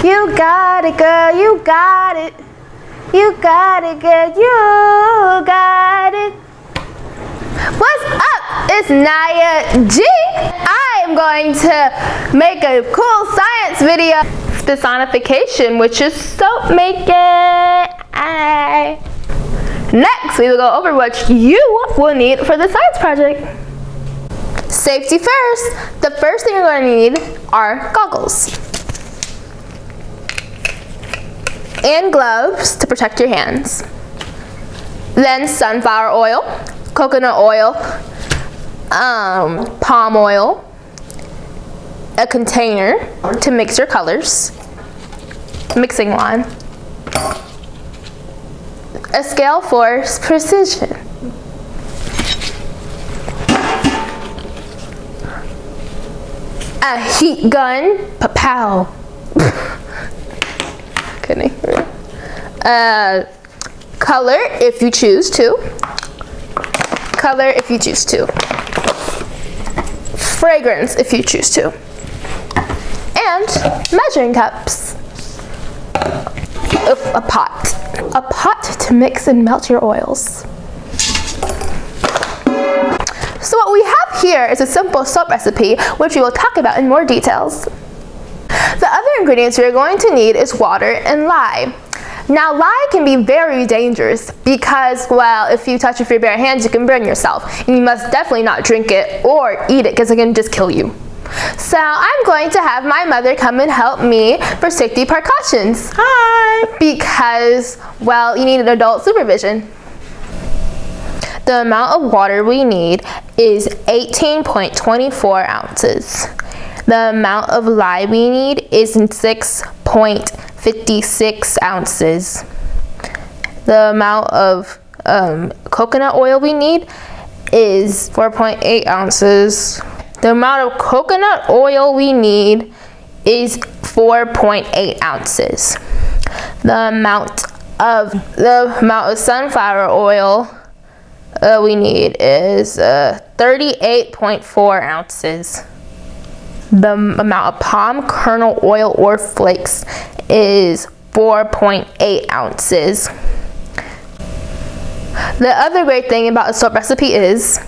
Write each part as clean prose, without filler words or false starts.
You got it, girl, you got it. You got it, girl, you got it. What's up? It's Naya G. I am going to make a cool science video. Saponification, which is soap making. Next, we will go over what you will need for the science project. Safety first. The first thing you're going to need are goggles and gloves to protect your hands. Then sunflower oil, coconut oil, palm oil, a container to mix your colors, mixing wand, a scale for precision, a heat gun, pow. Kidding. Color if you choose to. Color if you choose to. Fragrance if you choose to. And measuring cups. A pot. A pot to mix and melt your oils. So what we have here is a simple soap recipe, which we will talk about in more details. The other ingredients you're going to need is water and lye. Now, lye can be very dangerous because, well, if you touch it with your bare hands, you can burn yourself. And you must definitely not drink it or eat it because it can just kill you. So I'm going to have my mother come and help me for safety precautions. Hi! Because, well, you need an adult supervision. The amount of water we need is 18.24 ounces. The amount of lye we need is 6.56 ounces. The amount of coconut oil we need is 4.8 ounces. The amount of coconut oil we need is 4.8 ounces. The amount of sunflower oil we need is 38.4 ounces. The amount of palm kernel oil or flakes is 4.8 ounces. The other great thing about a soap recipe is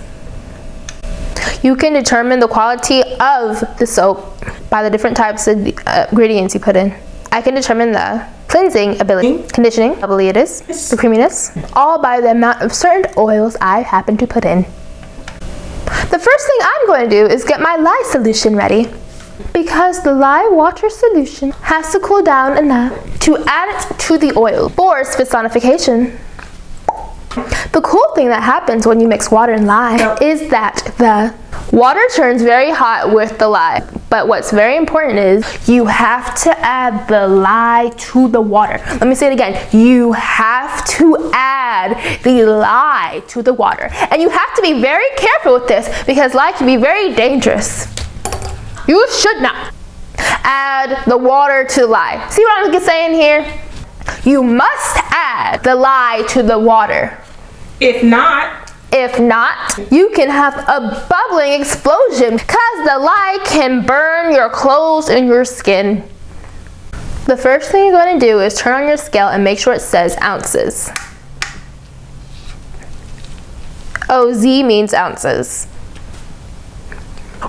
you can determine the quality of the soap by the different types of ingredients you put in. I can determine the cleansing ability, conditioning ability it is, the creaminess, all by the amount of certain oils I happen to put in. The first thing I'm going to do is get my lye solution ready, because the lye water solution has to cool down enough to add it to the oil for saponification. The cool thing that happens when you mix water and lye is that the water turns very hot with the lye. But what's very important is you have to add the lye to the water. Let me say it again. You have to add the lye to the water. And you have to be very careful with this because lye can be very dangerous. You should not add the water to lye. See what I'm saying here? You must add the lye to the water. If not, you can have a bubbling explosion because the lye can burn your clothes and your skin. The first thing you're going to do is turn on your scale and make sure it says ounces. OZ means ounces.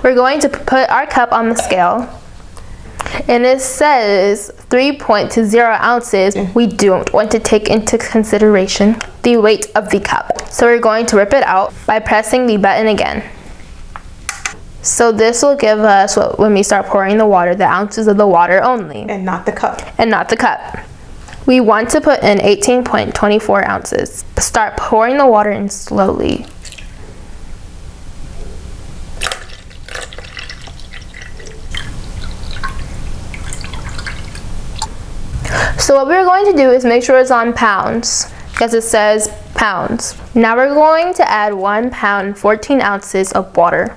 We're going to put our cup on the scale and it says 3.20 ounces. We don't want to take into consideration the weight of the cup. So we're going to rip it out by pressing the button again. So this will give us, when we start pouring the water, the ounces of the water only. And not the cup. And not the cup. We want to put in 18.24 ounces. Start pouring the water in slowly. So what we're going to do is make sure it's on pounds, because it says pounds. Now we're going to add 1 pound 14 ounces of water.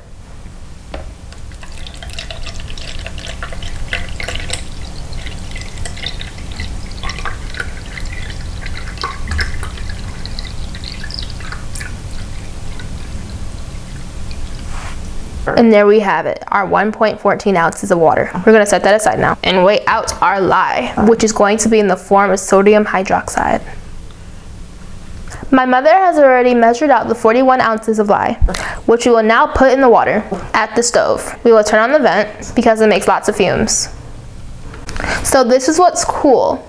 And there we have it, our 1.14 ounces of water. We're gonna set that aside now and weigh out our lye, which is going to be in the form of sodium hydroxide. My mother has already measured out the 41 ounces of lye, which we will now put in the water at the stove. We will turn on the vent because it makes lots of fumes. So this is what's cool.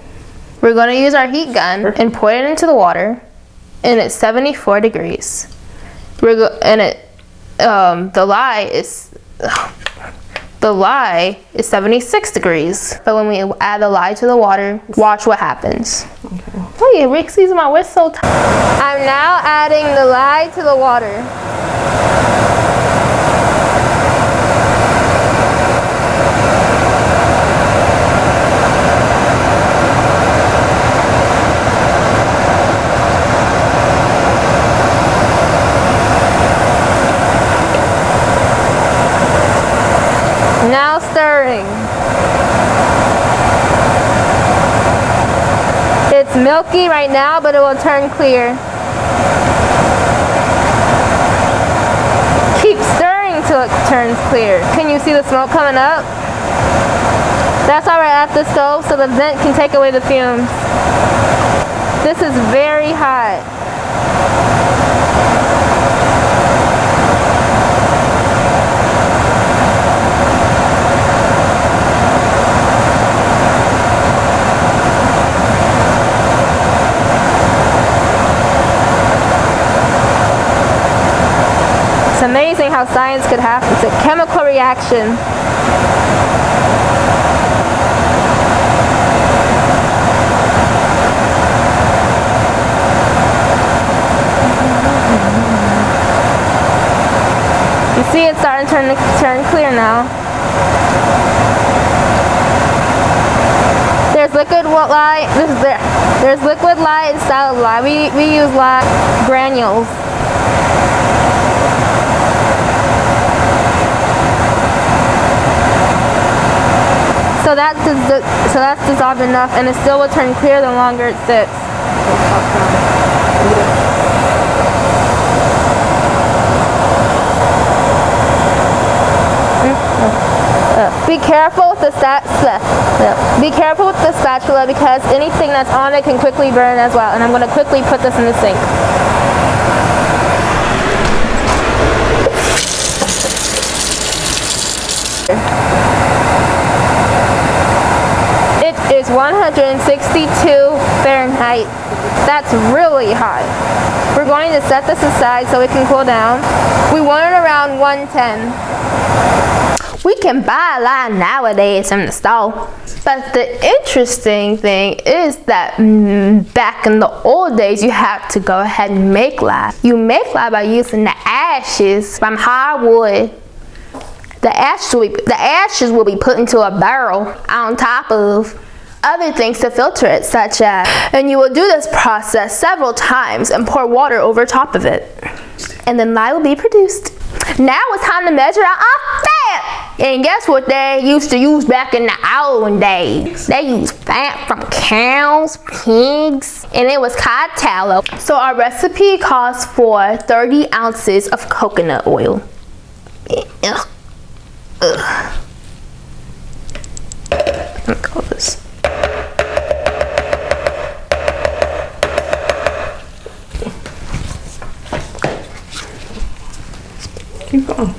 We're going to use our heat gun and pour it into the water, and it's 74 degrees. The lye is 76 degrees. But when we add the lye to the water, watch what happens. Okay. Oh yeah, Rick's using my whistle. I'm now adding the lye to the water. Now stirring. It's milky right now, but it will turn clear. Keep stirring till it turns clear. Can you see the smoke coming up? That's why we're at the stove, so the vent can take away the fumes. This is very hot. It's amazing how science could happen. It's a chemical reaction. You see it's starting to turn clear now. There's liquid lye. There's liquid lye and solid lye. We use lye granules. So that's dissolved enough, and it still will turn clear the longer it sits. Be careful with the spatula because anything that's on it can quickly burn as well. And I'm going to quickly put this in the sink. It is 162 Fahrenheit. That's really hot. We're going to set this aside so it can cool down. We want it around 110. We can buy a lye nowadays from the store. But the interesting thing is that back in the old days, you had to go ahead and make lye. You make lye by using the ashes from hardwood. The ashes will be put into a barrel on top of other things to filter it, such as, and you will do this process several times and pour water over top of it. And then lye will be produced. Now it's time to measure out our fat. And guess what they used to use back in the olden days? They used fat from cows, pigs, and it was cod tallow. So our recipe calls for 30 ounces of coconut oil. Let me call this. Keep going.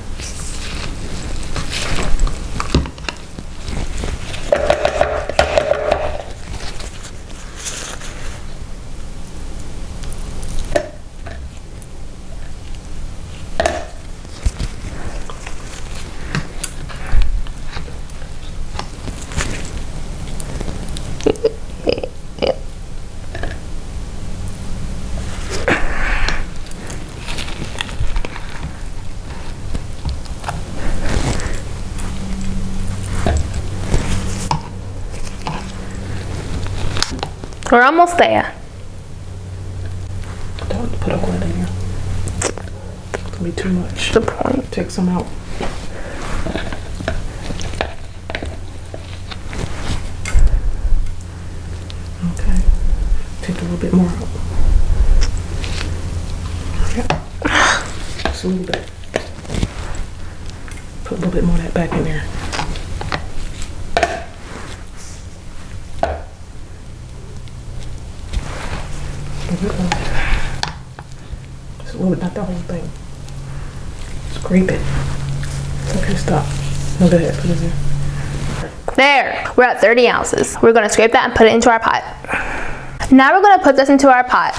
We're almost there. Don't put all that in here. It's gonna be too much. The point. Take some out. Okay. Take a little bit more out. Yeah. Just a little bit. Put a little bit more of that back in there. Just a little bit, not the whole thing. Scrape it. Okay, stop. No, go ahead, put it in. There, we're at 30 ounces. We're gonna scrape that and put it into our pot. Now we're gonna put this into our pot.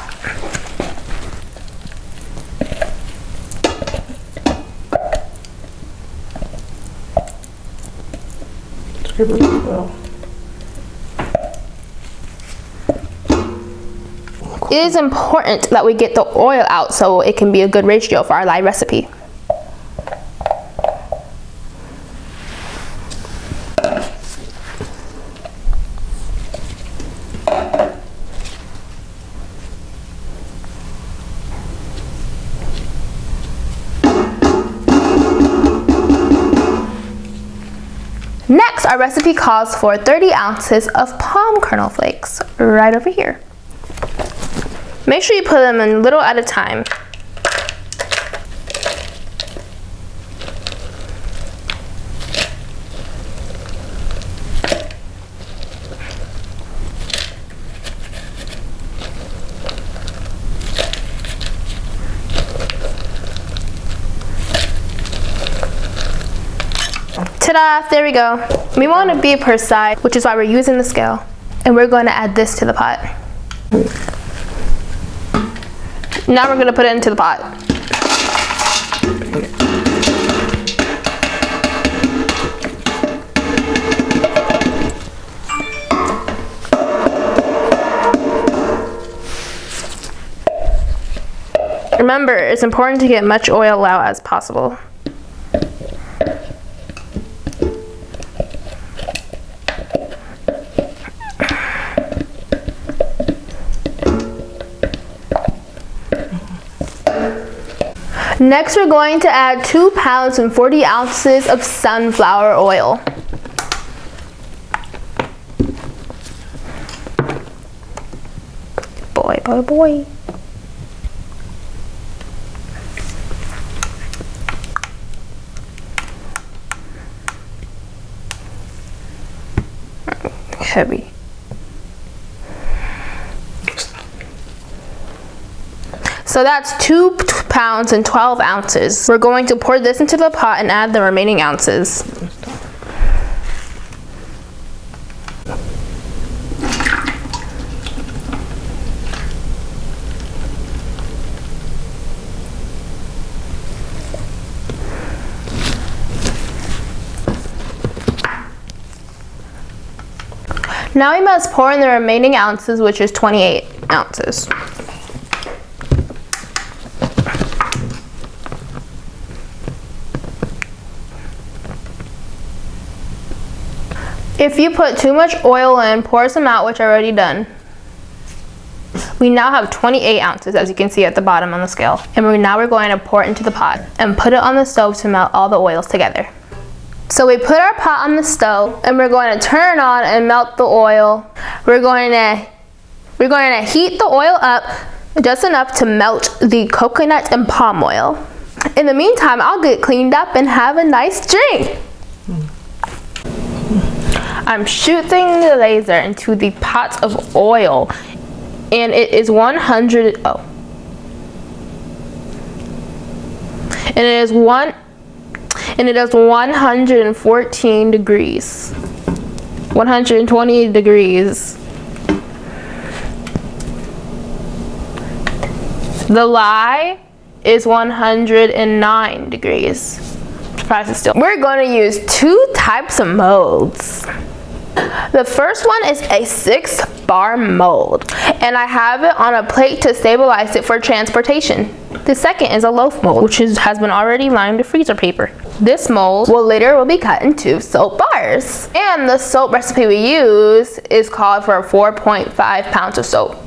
Scrape it really well. It is important that we get the oil out so it can be a good ratio for our lye recipe. Next, our recipe calls for 30 ounces of palm kernel flakes, right over here. Make sure you put them in little at a time. Ta-da, there we go. We want to be precise, which is why we're using the scale. And we're going to add this to the pot. Now we're going to put it into the pot. Remember, it's important to get much oil out as possible. Next, we're going to add 2 pounds and 40 ounces of sunflower oil. Boy, boy, boy. Heavy. So that's 2 pounds and 12 ounces. We're going to pour this into the pot and add the remaining ounces. Now we must pour in the remaining ounces, which is 28 ounces. If you put too much oil in, pour some out, which I already done. We now have 28 ounces, as you can see at the bottom on the scale. And now we're going to pour it into the pot and put it on the stove to melt all the oils together. So we put our pot on the stove and we're going to turn on and melt the oil. We're going to heat the oil up just enough to melt the coconut and palm oil. In the meantime, I'll get cleaned up and have a nice drink. I'm shooting the laser into the pot of oil, and it is 114 degrees. 120 degrees. The lye is 109 degrees. Price is still. We're going to use 2 types of molds. The first one is a 6-bar mold, and I have it on a plate to stabilize it for transportation. The second is a loaf mold, which has been already lined with freezer paper. This mold will be cut into soap bars. And the soap recipe we use is called for 4.5 pounds of soap.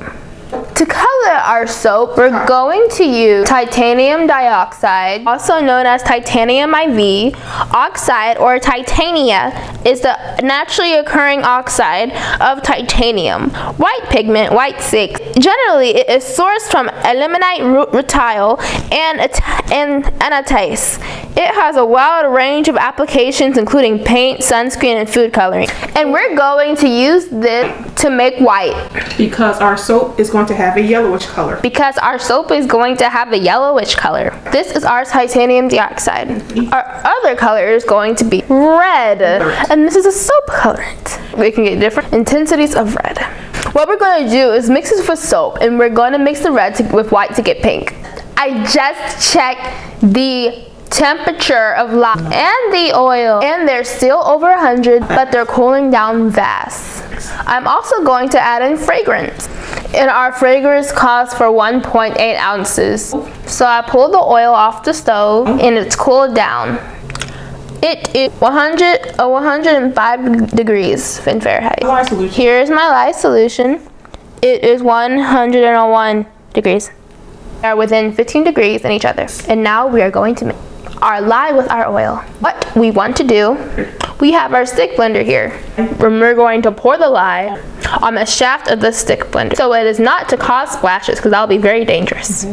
To color color our soap, we're going to use titanium dioxide, also known as titanium IV. Oxide, or titania, is the naturally occurring oxide of titanium. White pigment, white 6. Generally, it is sourced from ilmenite rutile and anatase. It has a wide range of applications, including paint, sunscreen, and food coloring. And we're going to use this to make white. Because our soap is going to have a yellowish color. Because our soap is going to have a yellowish color. This is our titanium dioxide. Our other color is going to be red. And this is a soap colorant. We can get different intensities of red. What we're going to do is mix this with soap, and we're going to mix the red with white to get pink. I just checked the temperature of lye and the oil, and they're still over 100, but they're cooling down fast. I'm also going to add in fragrance, and our fragrance calls for 1.8 ounces. So I pulled the oil off the stove, and it's cooled down. It is 105 degrees in Fahrenheit. Here's my lye solution. It is 101 degrees. They are within 15 degrees in each other. And now we are going to mix our lye with our oil. What we want to do, we have our stick blender here. And we're going to pour the lye on the shaft of the stick blender. So it is not to cause splashes, because that'll be very dangerous.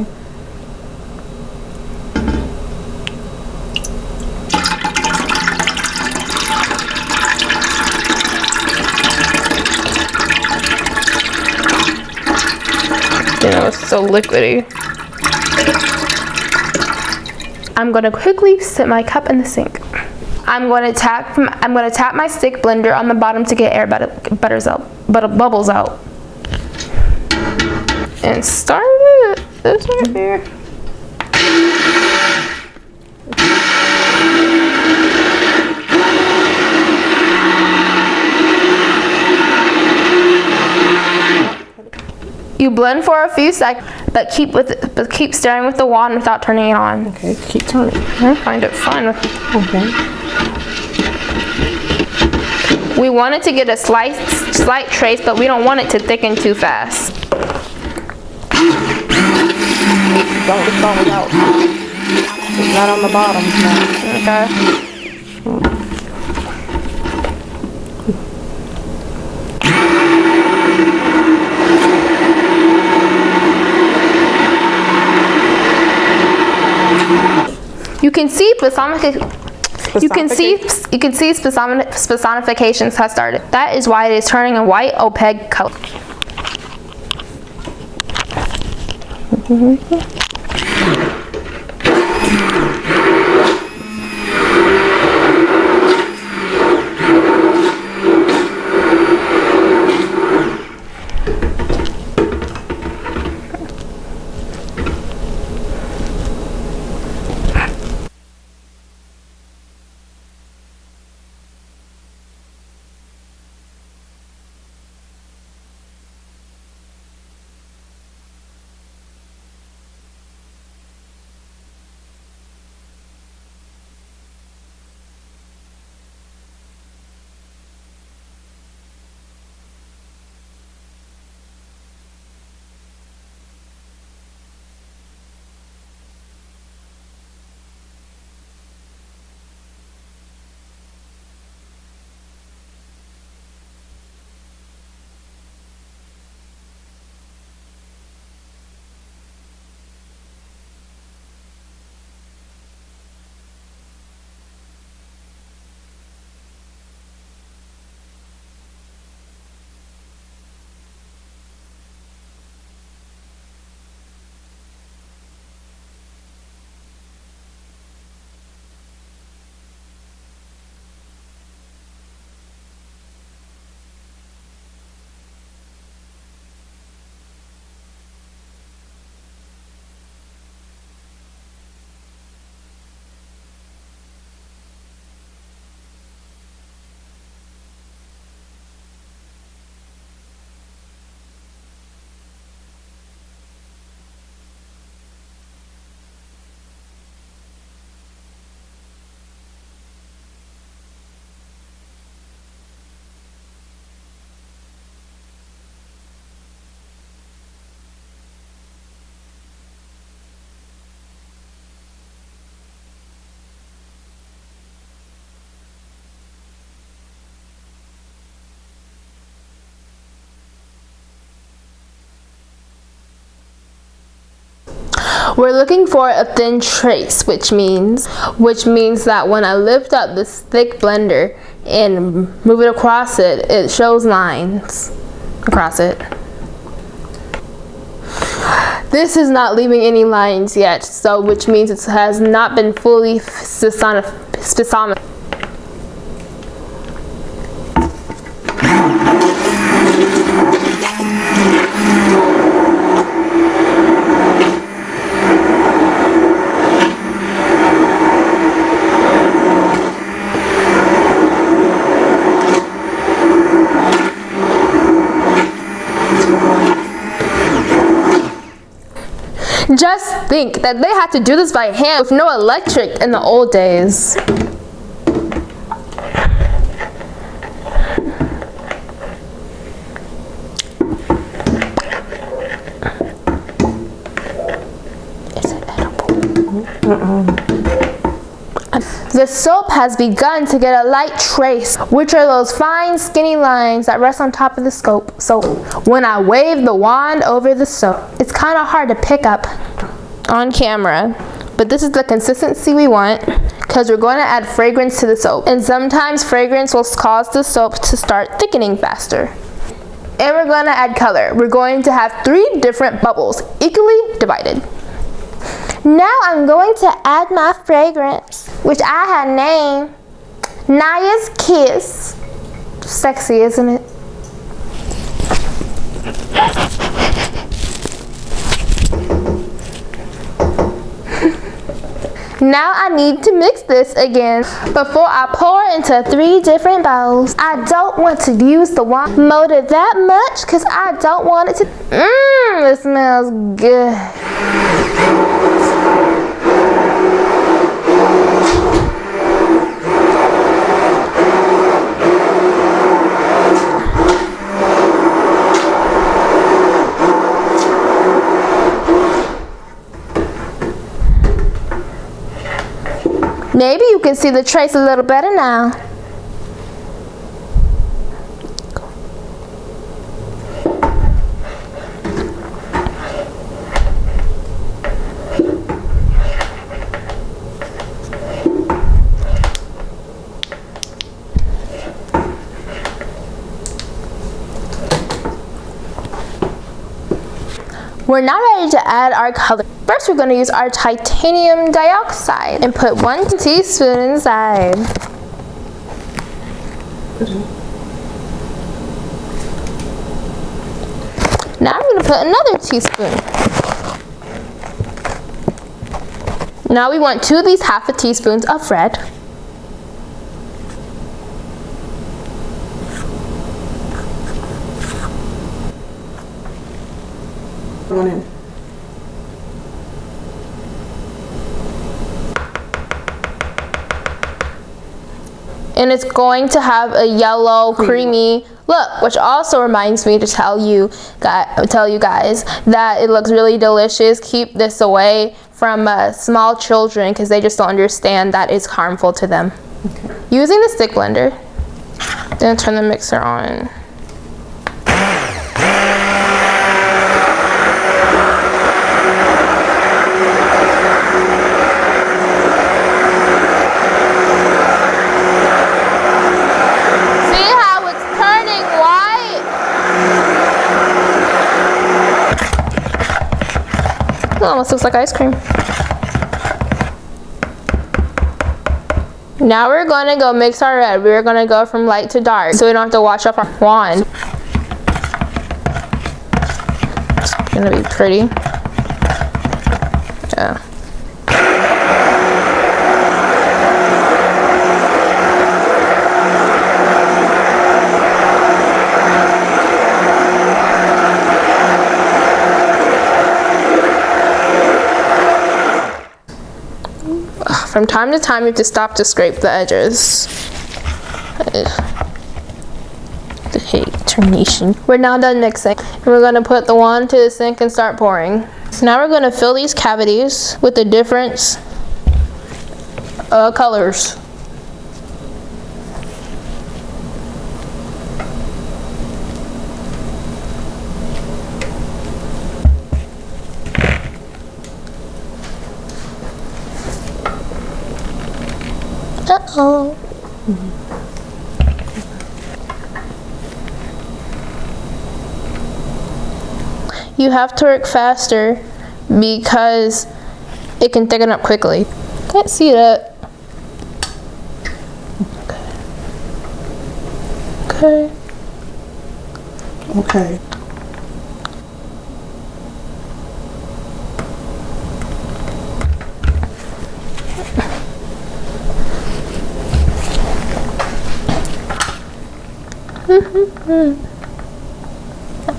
You know, it's so liquidy. I'm going to quickly set my cup in the sink. I'm going to tap my stick blender on the bottom to get air bubbles out. And start it. This right here. You blend for a few seconds, but keep stirring with the wand without turning it on. Okay, keep turning. I find it fun. Okay. We want it to get a slight trace, but we don't want it to thicken too fast. Don't fall out. It's not on the bottom. No. Okay. You can see Saponification has started. That is why it is turning a white opaque color. We're looking for a thin trace, which means that when I lift up this thick blender and move it across it, it shows lines across it. This is not leaving any lines yet, so which means it has not been fully Saponified. Just think that they had to do this by hand with no electric in the old days. Is it edible? The soap has begun to get a light trace, which are those fine skinny lines that rest on top of the soap. When I wave the wand over the soap, it's kind of hard to pick up on camera, but this is the consistency we want because we're going to add fragrance to the soap, and sometimes fragrance will cause the soap to start thickening faster. And we're going to add color. We're going to have 3 different bubbles equally divided. Now I'm going to add my fragrance, which I had named Naya's Kiss. Sexy, isn't it? Now I need to mix this again before I pour into 3 different bowls. I don't want to use the wand motor that much because I don't want it to. It smells good. Maybe you can see the trace a little better now. We're now ready to add our color. First, we're going to use our titanium dioxide and put 1 teaspoon inside. Now I'm going to put another teaspoon. Now we want 2 of these half a teaspoons of red. One in. And it's going to have a yellow, creamy look, which also reminds me to tell you guys that it looks really delicious. Keep this away from small children because they just don't understand that it's harmful to them. Okay. Using the stick blender, then turn the mixer on. It almost looks like ice cream. Now we're going to go mix our red. We're going to go from light to dark so we don't have to wash off our wand. It's going to be pretty. Yeah. From time to time, you have to stop to scrape the edges. The hate termination. We're now done mixing. And we're going to put the wand to the sink and start pouring. So now we're going to fill these cavities with the different colors. Oh. You have to work faster because it can thicken up quickly. Can't see that. Okay. Okay.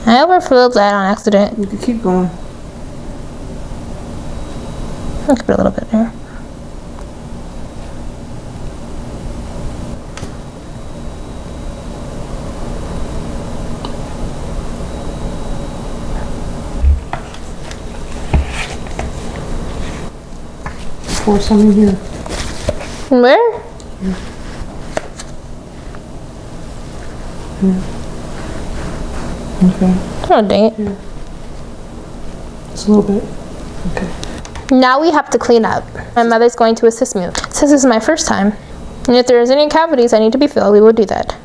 I overfilled that on accident. You can keep going. I'll keep it a little bit there. Pour some in here. Where? Okay. Oh, dang it. Yeah. Just a little bit. Okay. Now we have to clean up. My mother's going to assist me. Since this is my first time, and if there's any cavities I need to be filled, we will do that.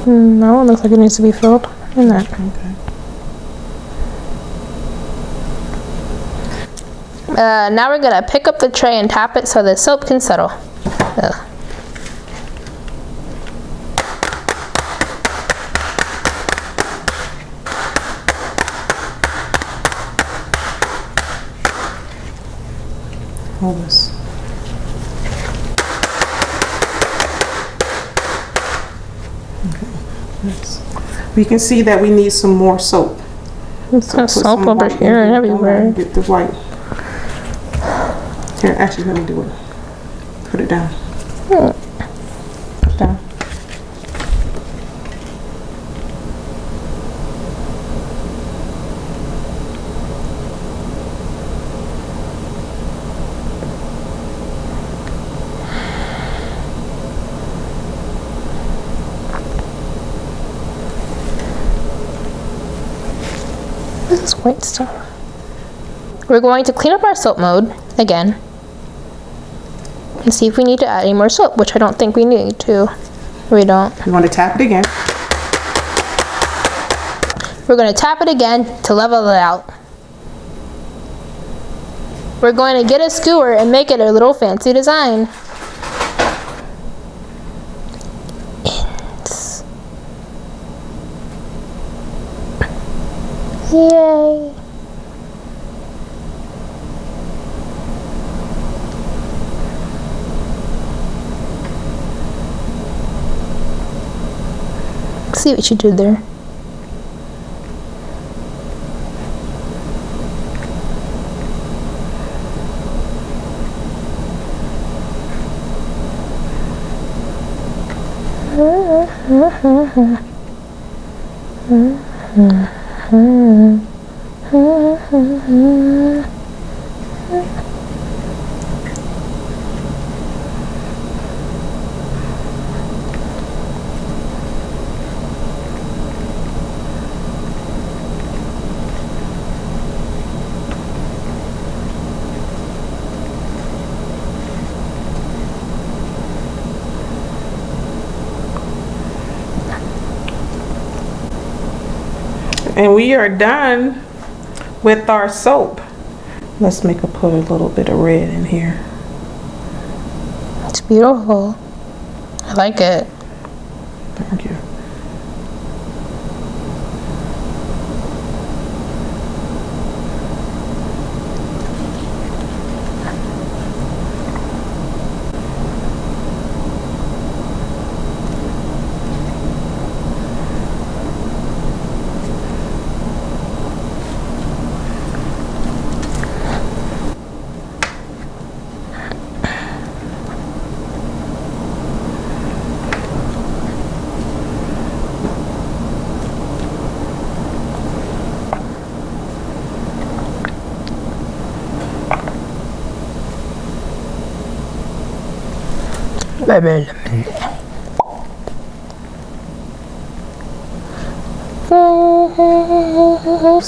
No, it looks like it needs to be filled in that. Okay. Now we're gonna pick up the tray and tap it so the soap can settle. Ugh. Hold this. Okay. Yes. We can see that we need some more soap. There's some soap over here and everywhere. Get the white. Here, actually, let me do it. Put it down. Down. What is this white stuff? We're going to clean up our soap mode again and see if we need to add any more soap, which I don't think we need to. We don't. You want to tap it again. We're going to tap it again to level it out. We're going to get a skewer and make it a little fancy design. Yay! See what you did there. And we are done with our soap. Let's put a little bit of red in here. It's beautiful. I like it. Thank you.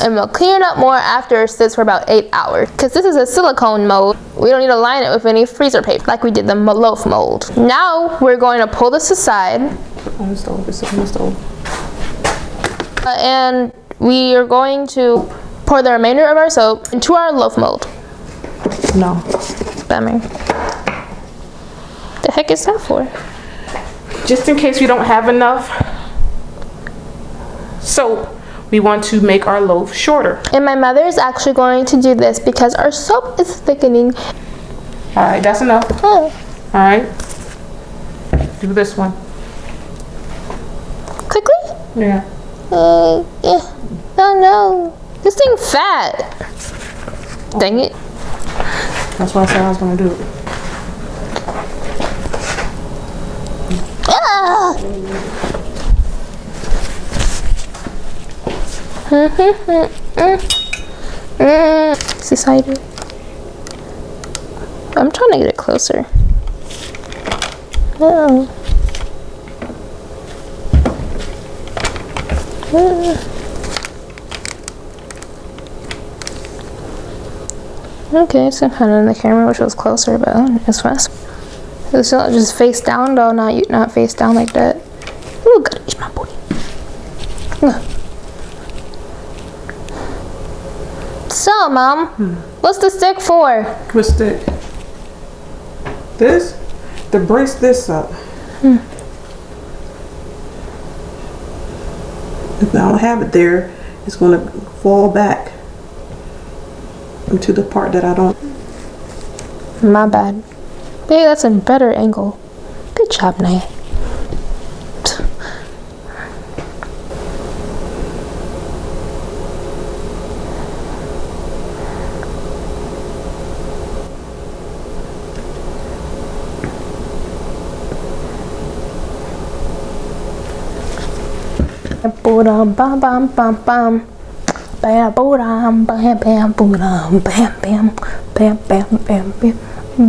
And we'll clean it up more after it sits for about 8 hours. Because this is a silicone mold, we don't need to line it with any freezer paper like we did the loaf mold. Now we're going to pull this aside. On the stove, it's on the stove. And we are going to pour the remainder of our soap into our loaf mold. No. Bummer. The heck is that for? Just in case we don't have enough soap, we want to make our loaf shorter. And my mother is actually going to do this because our soap is thickening. All right, that's enough. Oh. All right. Do this one. Quickly? Yeah. Yeah. Oh no. This thing fat. Dang it. That's why I said I was going to do it. Ah! Is this how you do it? I'm trying to get it closer. Oh. Okay, so kind of in the camera, which was closer, but it's fast. It's not just face down, though. Not face down like that. Ooh, gotta eat my booty. So, Mom, what's the stick for? What stick? This? To brace this up. If I don't have it there, it's going to fall back into the part that I don't. My bad. Hey, that's a better angle. Good job, Naya. Bam bam bam bam bam. Bam bam bam bam bam bam bam bam bam bam bam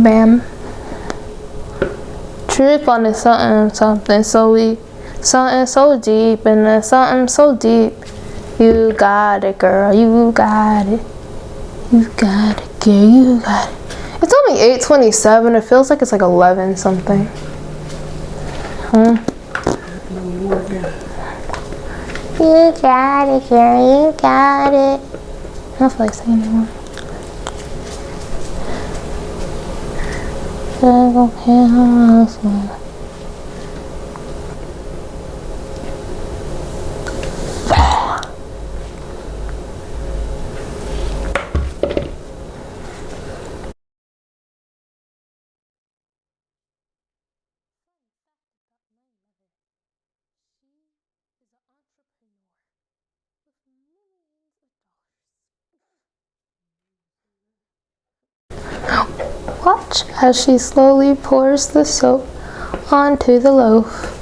bam. Truth on is something so deep, and there's something so deep. You got it, girl. You got it. You got it, girl. You got it. It's only 8:27. It feels like it's like 11 something. You got it, girl. You got it. I don't feel like saying anymore. Watch as she slowly pours the soap onto the loaf.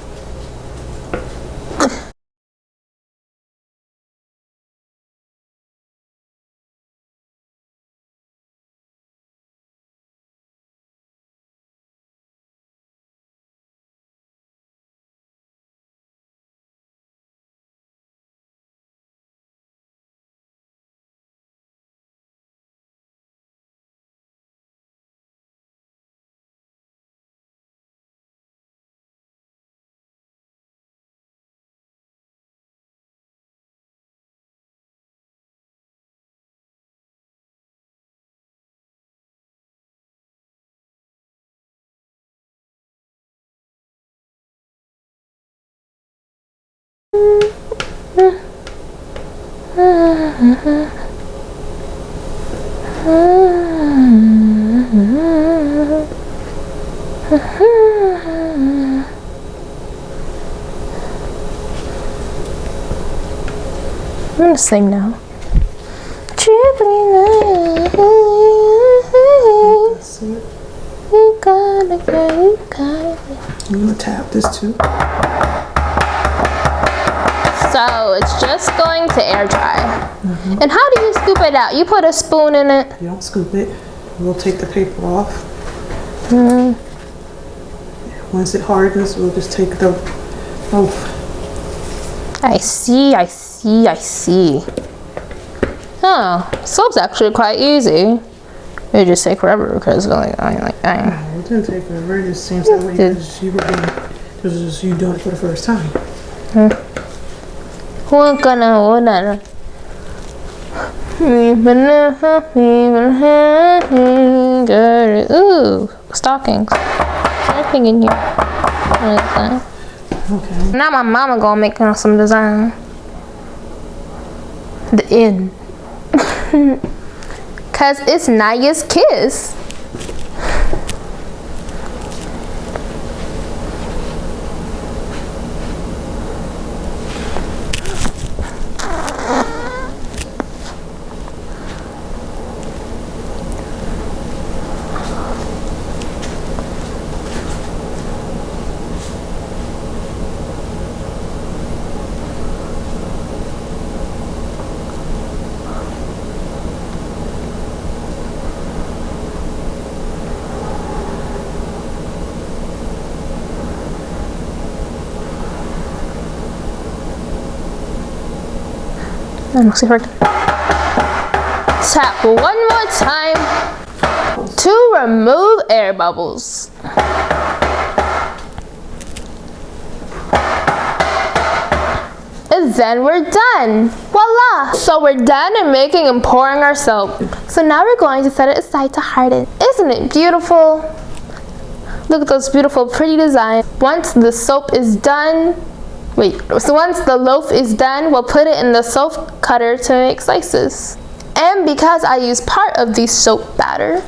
I'm gonna sing now. You got it, girl, you got it. I'm gonna tap this too. So it's just going to air dry. And how do you scoop it out? You put a spoon in it? You don't scoop it. We'll take the paper off. Once it hardens, we'll just take the loaf. I see. Oh, soap's actually quite easy. It just take forever because I It didn't take forever. It just seems that way because you were doing it. It was just you doing it for the first time. Ooh, stockings. Anything in here? Okay. Now my mama gonna make some design. The end. Cause it's Naya's kiss. I'm actually hurt. Tap one more time to remove air bubbles. And then we're done. Voila! So we're done in making and pouring our soap. So now we're going to set it aside to harden. Isn't it beautiful? Look at those beautiful, pretty designs. Once the soap is done, so once the loaf is done, we'll put it in the soap cutter to make slices. And because I used part of the soap batter,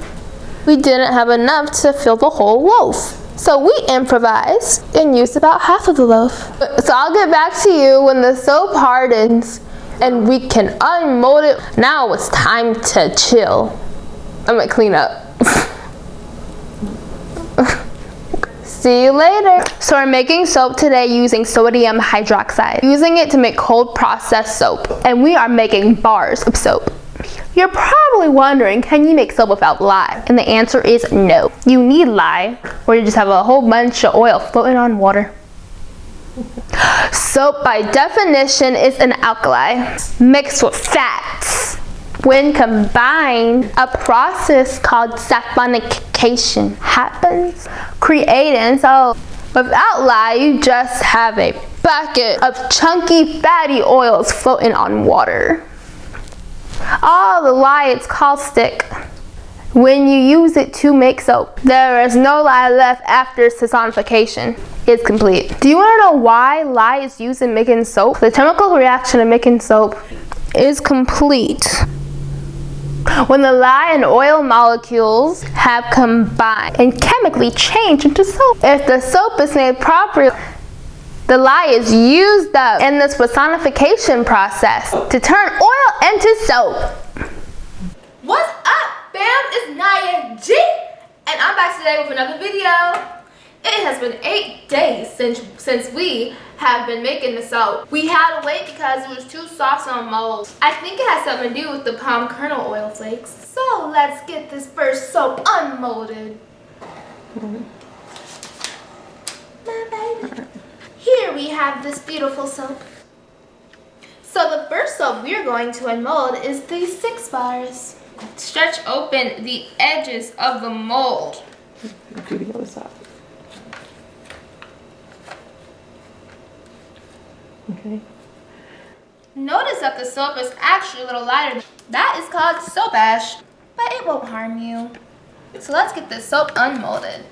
we didn't have enough to fill the whole loaf. So we improvised and used about half of the loaf. So I'll get back to you when the soap hardens and we can unmold it. Now it's time to chill. I'm gonna clean up. See you later. So we're making soap today using sodium hydroxide, using it to make cold processed soap. And we are making bars of soap. You're probably wondering, can you make soap without lye? And the answer is no. You need lye, or you just have a whole bunch of oil floating on water. Soap by definition is an alkali mixed with fats. When combined, a process called saponification happens, creating so without lye, you just have a bucket of chunky fatty oils floating on water. All the lye is caustic. When you use it to make soap, there is no lye left after saponification is complete. Do you want to know why lye is used in making soap? The chemical reaction of making soap is complete when the lye and oil molecules have combined and chemically changed into soap. If the soap is made properly, the lye is used up in this saponification process to turn oil into soap. What's up, fam? It's Naya G, and I'm back today with another video. It has been 8 days since we have been making the soap. We had to wait because it was too soft on mold. I think it has something to do with the palm kernel oil flakes. So let's get this first soap unmolded. My baby. Here we have this beautiful soap. So the first soap we're going to unmold is these 6 bars. Stretch open the edges of the mold. Do the other side. Okay. Notice that the soap is actually a little lighter. That is called soap ash, but it won't harm you. So let's get this soap unmolded.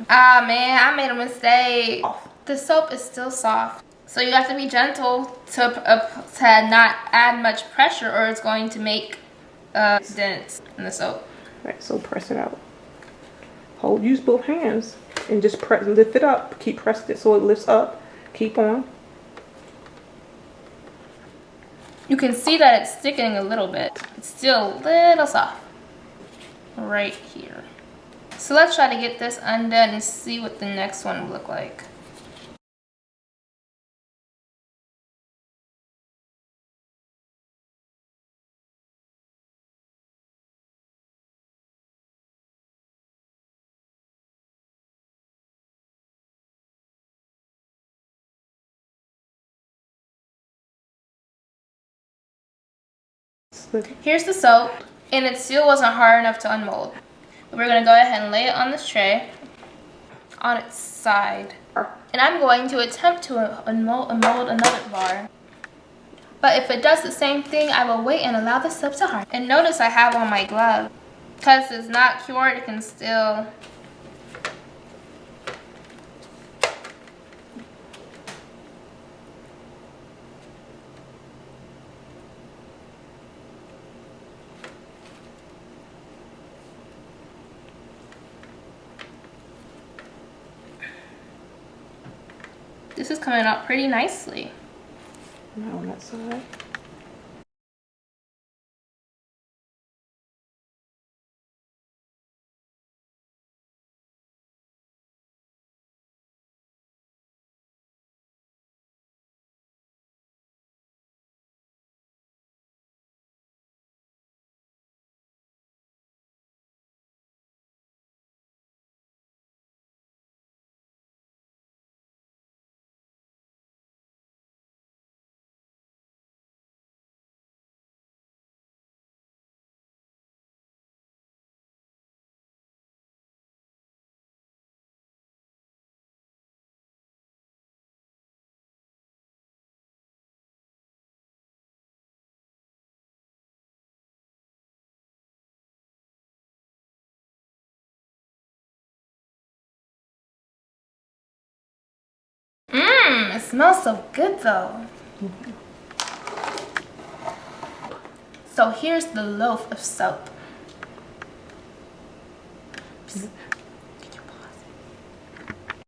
Ah man, I made a mistake. The soap is still soft. So you have to be gentle to not add much pressure or it's going to make dents in the soap. Alright, so press it out. Use both hands and just lift it up. Keep pressing it so it lifts up. Keep on. You can see that it's sticking a little bit. It's still a little soft. Right here. So let's try to get this undone and see what the next one will look like. Here's the soap, and it still wasn't hard enough to unmold. We're gonna go ahead and lay it on this tray on its side. And I'm going to attempt to unmold another bar. But if it does the same thing, I will wait and allow the soap to harden. And notice I have on my glove. Because it's not cured, it can still... This is coming out pretty nicely. Now on that side. It smells so good though. So here's the loaf of soap. Can you pause it?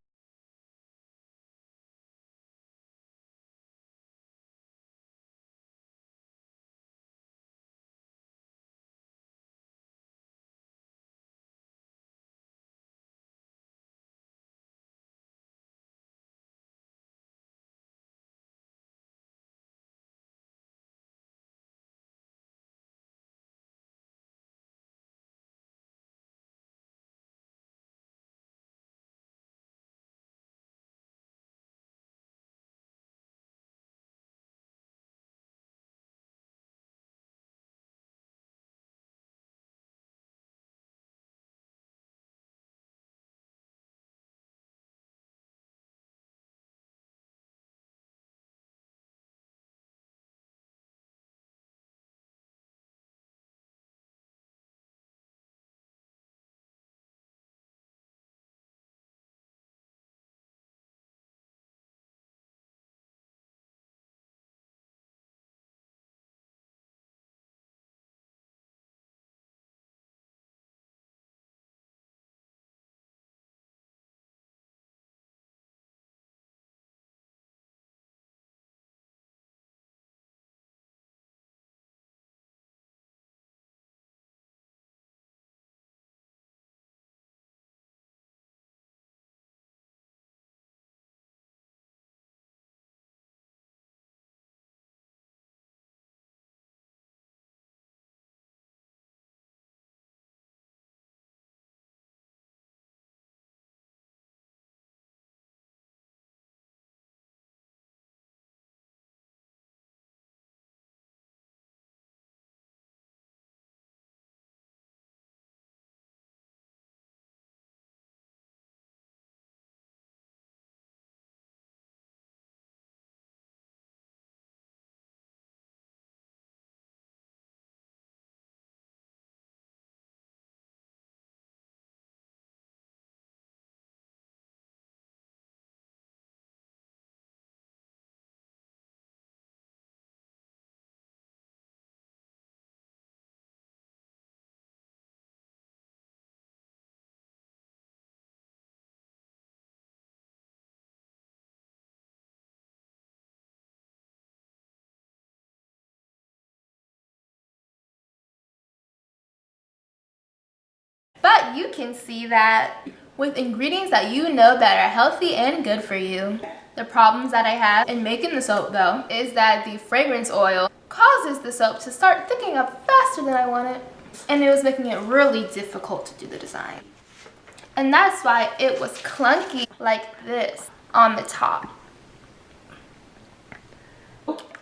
But you can see that with ingredients that you know that are healthy and good for you. The problems that I have in making the soap though is that the fragrance oil causes the soap to start thickening up faster than I want it. And it was making it really difficult to do the design. And that's why it was clunky like this on the top.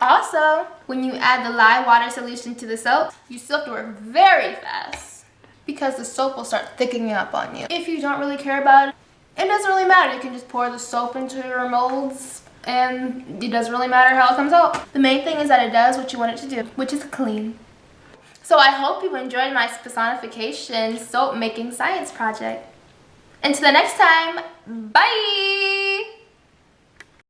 Also, when you add the lye water solution to the soap, you still have to work very fast because the soap will start thickening up on you. If you don't really care about it, it doesn't really matter. You can just pour the soap into your molds and it doesn't really matter how it comes out. The main thing is that it does what you want it to do, which is clean. So I hope you enjoyed my Saponification Soap Making Science project. Until the next time, bye!